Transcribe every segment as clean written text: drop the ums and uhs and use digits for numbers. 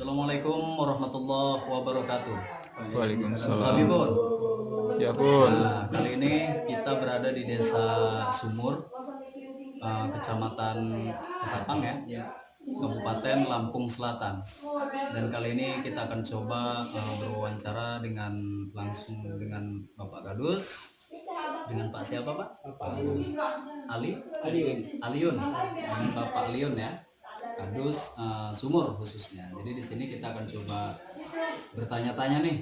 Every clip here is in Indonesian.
Assalamualaikum warahmatullahi wabarakatuh. Waalaikumsalam. Habibun. Ya pun. Nah, kali ini kita berada di Desa Sumur, Kecamatan Ketapang ya, Kabupaten Lampung Selatan. Dan kali ini kita akan coba berwawancara langsung dengan Bapak Gadus, dengan Pak siapa Pak? Aliun, dengan Bapak Aliun ya. Gadus Sumur khususnya. Jadi di sini kita akan coba bertanya-tanya nih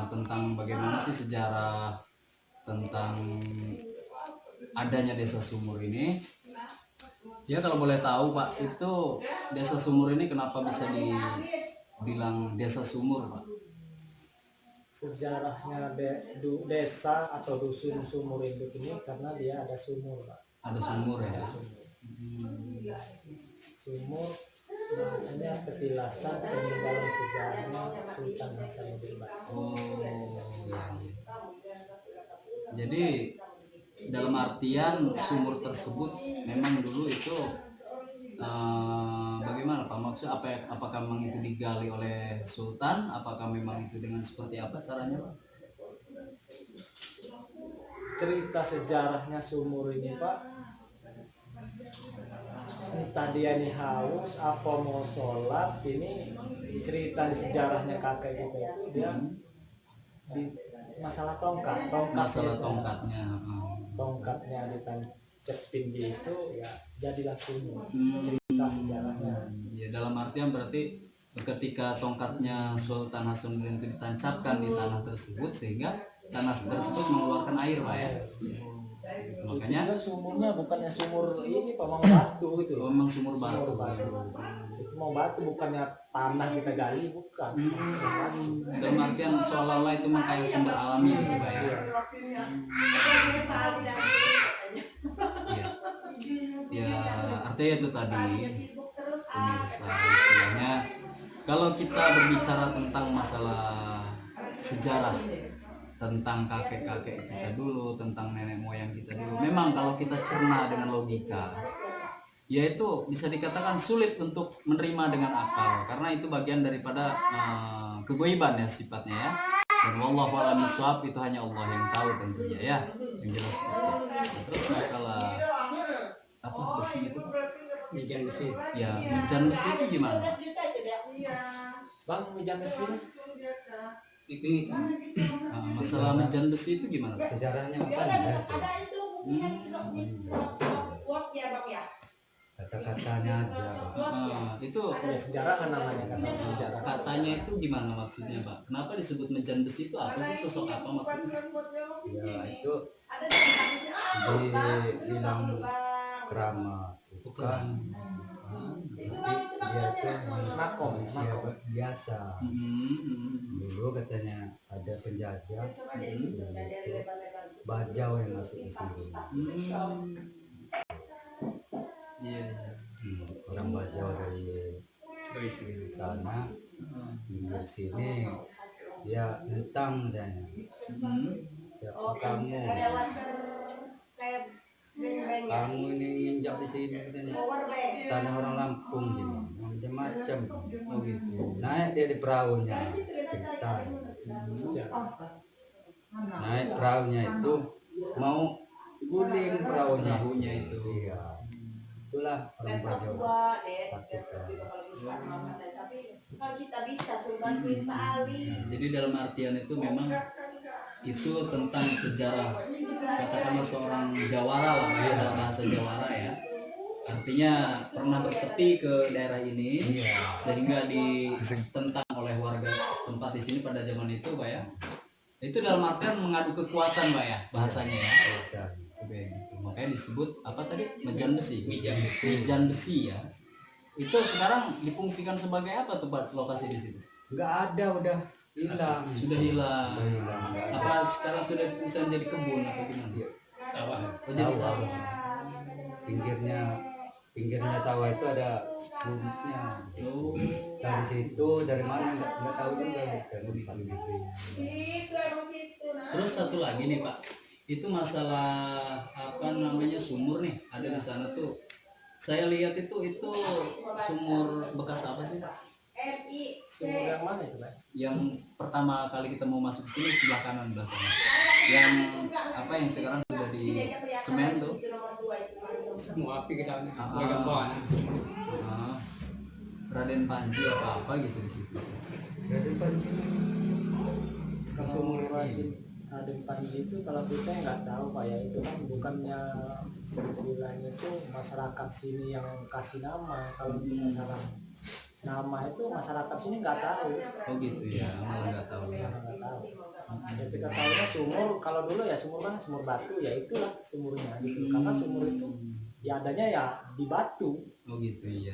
tentang bagaimana sih sejarah tentang adanya Desa Sumur ini. Ya kalau boleh tahu Pak, itu Desa Sumur ini kenapa bisa dibilang Desa Sumur Pak? Sejarahnya desa atau dusun Sumur Induk ini karena dia ada sumur, Pak. Ada sumur ya. Ada sumur. Sumur bahasanya petilasan peninggalan sejarahnya Sultan Hasanuddin Batu. Ya. Jadi dalam artian sumur tersebut memang dulu itu bagaimana Pak, maksudnya apakah memang itu digali oleh Sultan, apakah memang itu dengan seperti apa caranya Pak? Cerita sejarahnya sumur ini, Pak, entah dia ini haus apa mau sholat, ini cerita di sejarahnya kakek kita itu dia di masalah Masalah tongkatnya ditancepin gitu ya, jadilah sumur. Cerita sejarahnya ya, dalam artian berarti ketika tongkatnya Sultan Hasanuddin itu ditancapkan di tanah tersebut sehingga tanah tersebut mengeluarkan air Pak ya. Makanya sumurnya bukannya sumur ini Pak, mau batu gitu loh. memang sumur batu. Itu mau batu, bukannya tanah kita gali, bukan. Dalam artian seolah-olah itu memang kayak sumber alami gitu Pak ya. Ya, artinya itu tadi pemirsa, istilahnya kalau kita berbicara tentang masalah sejarah tentang kakek-kakek kita dulu, tentang nenek moyang kita dulu, memang kalau kita cerna dengan logika, yaitu bisa dikatakan sulit untuk menerima dengan akal, karena itu bagian daripada kegoiban ya sifatnya ya. Dan wallahu a'lam bishawab, itu hanya Allah yang tahu tentunya ya, yang jelas seperti itu. Terus masalah apa besi itu? Mijan besi. Ya, mijan besi itu gimana? Bang, mijan besi Itu masalah mijan besi itu gimana? Sejarahnya apa ya? Kata-katanya aja. Itu ya, sejarah kan namanya, kata sejarah. katanya itu gimana maksudnya Pak? Kenapa disebut mijan besi itu, apa sih, sosok apa maksudnya? Ya itu dibilang keramat, bukan. Dia itu Makom. biasa. Dulu katanya ada penjajah, itu bajau yang masuk di sini. Iya. Orang bajau dari sana di sini dia nentang dan siapa kamu? Kamu ini nginjak di sini katanya, tanah orang Lampung gini, macam-macam. Oh gitu. Naik dia di perahunya, cerita. Naik perahunya itu mau guling perahunya itu. Iya. Itulah orang bajau. Jadi dalam artian itu memang itu tentang sejarah, katakanlah seorang jawara lah ya, dalam bahasa jawara ya, artinya pernah bertepi ke daerah ini sehingga ditentang oleh warga setempat di sini pada zaman itu Pak ya. Itu dalam artian mengadu kekuatan Pak ya, bahasanya ya. Oke, makanya disebut apa tadi, mijan besi ya. Itu sekarang difungsikan sebagai apa tuh Pak, lokasi di situ? Nggak ada, udah hilang. Sudah hilang. Apa sekarang sudah bisa menjadi kebun atau gimana? Sawah. Jadi sawah. Pinggirnya sawah itu ada bumbunya. Dari situ, dari mana nggak tahu juga gitu. Terus satu lagi nih Pak, itu masalah apa namanya sumur nih ada di sana tuh. Saya lihat itu sumur bekas apa sih Pak? Sumur yang mana itu, Pak? Yang pertama kali kita mau masuk sini sebelah kanan belah sana. Yang apa yang sekarang sudah di semen tuh. Semua api kita Ah. pegang bawah. Ah, Raden Panji apa gitu di situ. Dari Panji ke sumur Raden ini. Raden Panji itu kalau kita nggak tahu Pak ya, itu kan bukannya silsilahnya itu masyarakat sini yang kasih nama. Kalau untuk masalah nama itu masyarakat sini nggak tahu. Oh gitu ya, malah nggak tahu ya. Nggak tahu. Ya, kita tahunya sumur, kalau dulu ya sumur kan sumur batu, ya itulah sumurnya gitu. Karena sumur itu ya adanya ya di batu. Oh gitu, iya.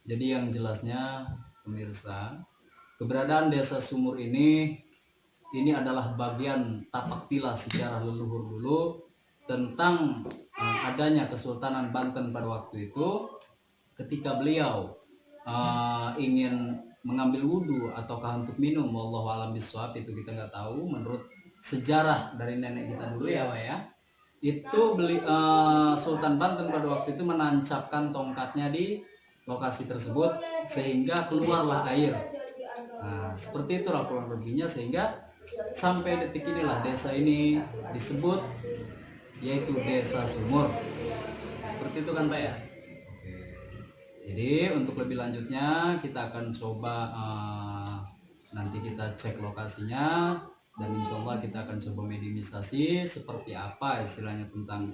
Jadi yang jelasnya pemirsa, keberadaan desa Sumur ini adalah bagian tapak tilas sejarah leluhur dulu tentang adanya Kesultanan Banten pada waktu itu, ketika beliau ingin mengambil wudhu ataukah untuk minum, wallahu alam bishawab, itu kita nggak tahu. Menurut sejarah dari nenek kita dulu ya Pak ya, itu Sultan Banten pada waktu itu menancapkan tongkatnya di lokasi tersebut sehingga keluarlah air. Nah, seperti itu kurang lebihnya, sehingga sampai detik inilah desa ini disebut yaitu Desa Sumur. Seperti itu kan Pak ya? Oke. Jadi untuk lebih lanjutnya kita akan coba nanti kita cek lokasinya, dan insya Allah kita akan coba mediumisasi seperti apa istilahnya tentang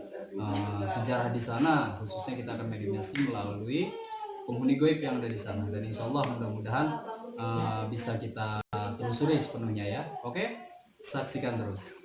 sejarah di sana. Khususnya kita akan mediumisasi melalui penghuni goib yang ada di sana, dan insya Allah mudah-mudahan bisa kita telusuri sepenuhnya ya. Oke, saksikan terus.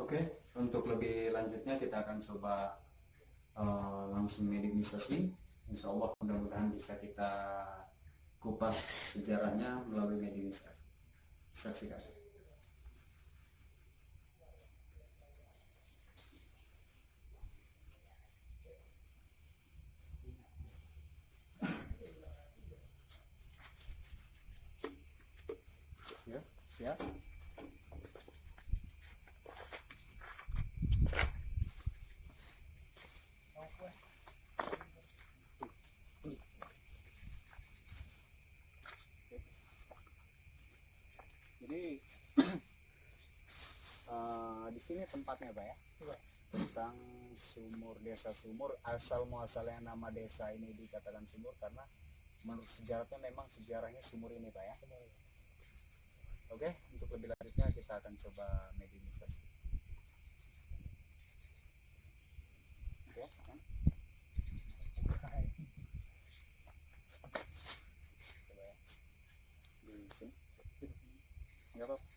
Oke, untuk lebih lanjutnya kita akan coba langsung mediumisasi. Insya Allah mudah-mudahan bisa kita kupas sejarahnya melalui mediumisasi. Saksikan. Ya. Jadi di sini tempatnya Pak ya, tentang sumur, Desa Sumur. Asal muasalnya nama desa ini dikatakan sumur karena menurut sejarahnya memang sejarahnya sumur ini Pak ya. Oke, untuk lebih lanjutnya kita akan coba mediumisasi. Oke, coba ya di sini. Nggak apa-apa.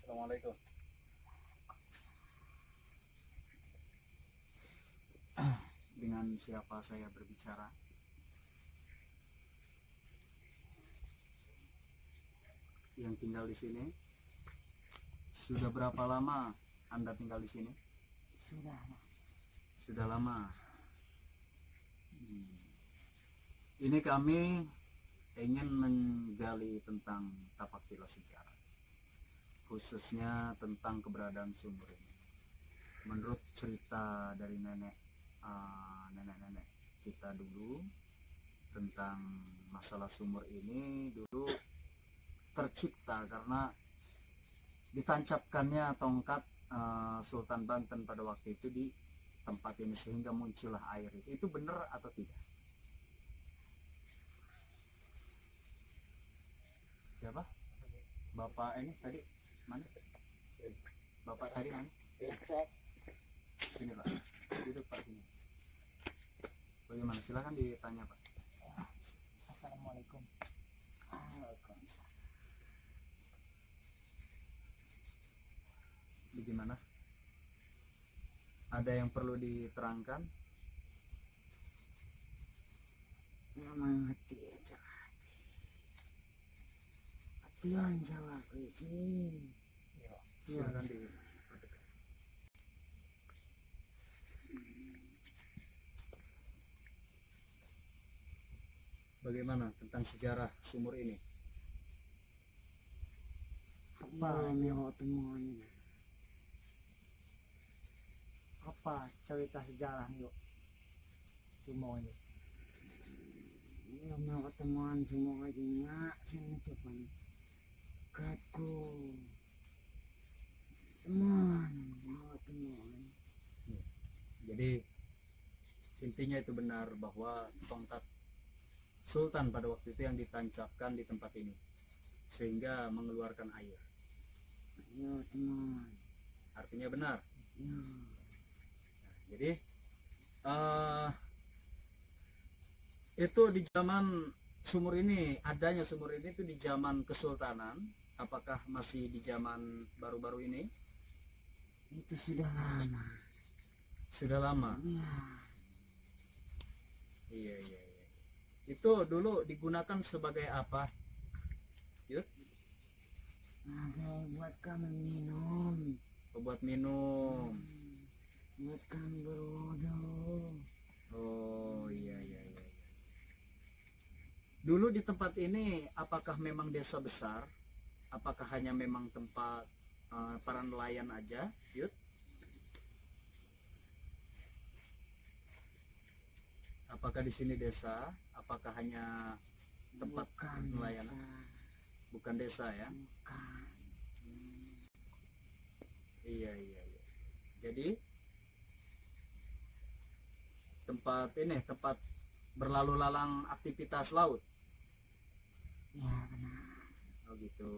Assalamualaikum. Dengan siapa saya berbicara? Yang tinggal di sini? Sudah berapa lama Anda tinggal di sini? Sudah lama. Ini kami ingin menggali tentang tapak tilas sejarah, khususnya tentang keberadaan sumur ini. Menurut cerita dari nenek-nenek kita dulu tentang masalah sumur ini, dulu tercipta karena ditancapkannya tongkat Sultan Banten pada waktu itu di tempat ini sehingga muncullah air itu. Itu benar atau tidak? Siapa? Bapak ini tadi mana? Bapak tadi mana? Sini Pak. Duduk Pak sini. Bagaimana? Silakan ditanya Pak. Assalamualaikum. Bagaimana? Ada yang perlu diterangkan? Mengerti aja hati jawab ini. Silakan di. Bagaimana tentang sejarah sumur ini? Apa yang temuan ini? Apa cerita sejarah yuk semua ini? Yang mau ketemuan semua aja sini coba kaku teman mau temuan. Jadi intinya itu benar bahwa tongkat Sultan pada waktu itu yang ditancapkan di tempat ini sehingga mengeluarkan air. Ayo teman. Artinya benar. Ya. Jadi itu di zaman sumur ini, adanya sumur ini itu di zaman Kesultanan. Apakah masih di zaman baru-baru ini? Itu sudah lama. Sudah lama. Ya. Iya. Itu dulu digunakan sebagai apa? Yuk, Ada buat kami minum. buat minum. Buat kami berwudu. Oh iya. Dulu di tempat ini apakah memang desa besar? Apakah hanya memang tempat para nelayan aja? Yud? Apakah di sini desa? Apakah hanya tempat Bukan nelayan? desa. Bukan desa ya? Bukan. Iya. Jadi tempat ini tempat berlalu lalang aktivitas laut. Ya benar. Oh gitu.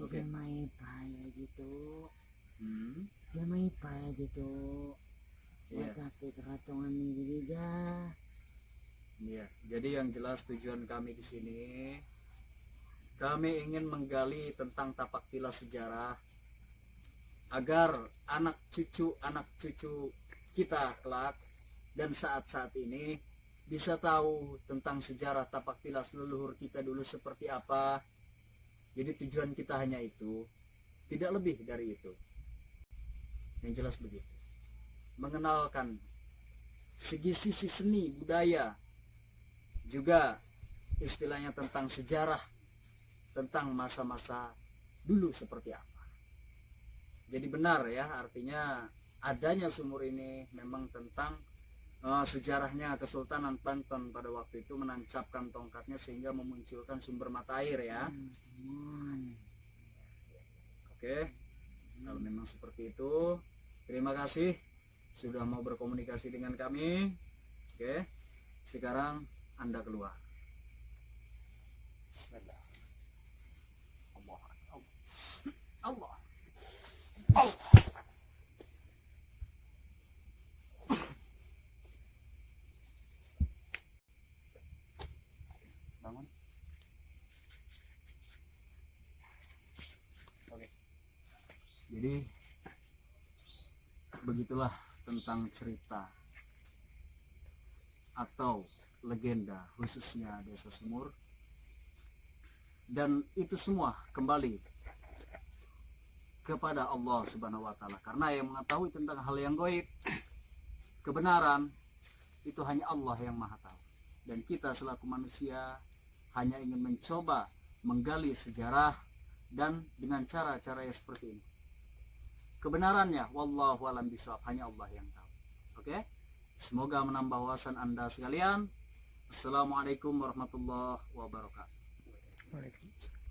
Oke. Jamai paya gitu. Hmm. Jamai paya gitu. Iya. Tapi keratongan ini juga. Iya. Jadi yang jelas tujuan kami di sini, kami ingin menggali tentang tapak tilas sejarah agar anak cucu kita kelak dan saat-saat ini bisa tahu tentang sejarah tapak tilas leluhur kita dulu seperti apa. Jadi tujuan kita hanya itu, tidak lebih dari itu. Yang jelas begitu. Mengenalkan sisi seni budaya, juga istilahnya tentang sejarah, tentang masa-masa dulu seperti apa. Jadi benar ya, artinya adanya sumur ini memang tentang sejarahnya Kesultanan Banten pada waktu itu menancapkan tongkatnya sehingga memunculkan sumber mata air ya. Oke, kalau memang seperti itu, terima kasih sudah mau berkomunikasi dengan kami. Oke, sekarang Anda keluar. Bismillah. Allah. Bangun. Jadi begitulah tentang cerita atau legenda khususnya Desa Sumur, dan itu semua kembali kepada Allah Subhanahu wa taala, karena yang mengetahui tentang hal yang gaib, kebenaran itu hanya Allah yang Maha tahu, dan kita selaku manusia hanya ingin mencoba menggali sejarah dan dengan cara-cara yang seperti ini. Kebenarannya wallahu alam bishawab, hanya Allah yang tahu. Oke? Semoga menambah wawasan Anda sekalian. Assalamualaikum warahmatullahi wabarakatuh. Waalaikumsalam.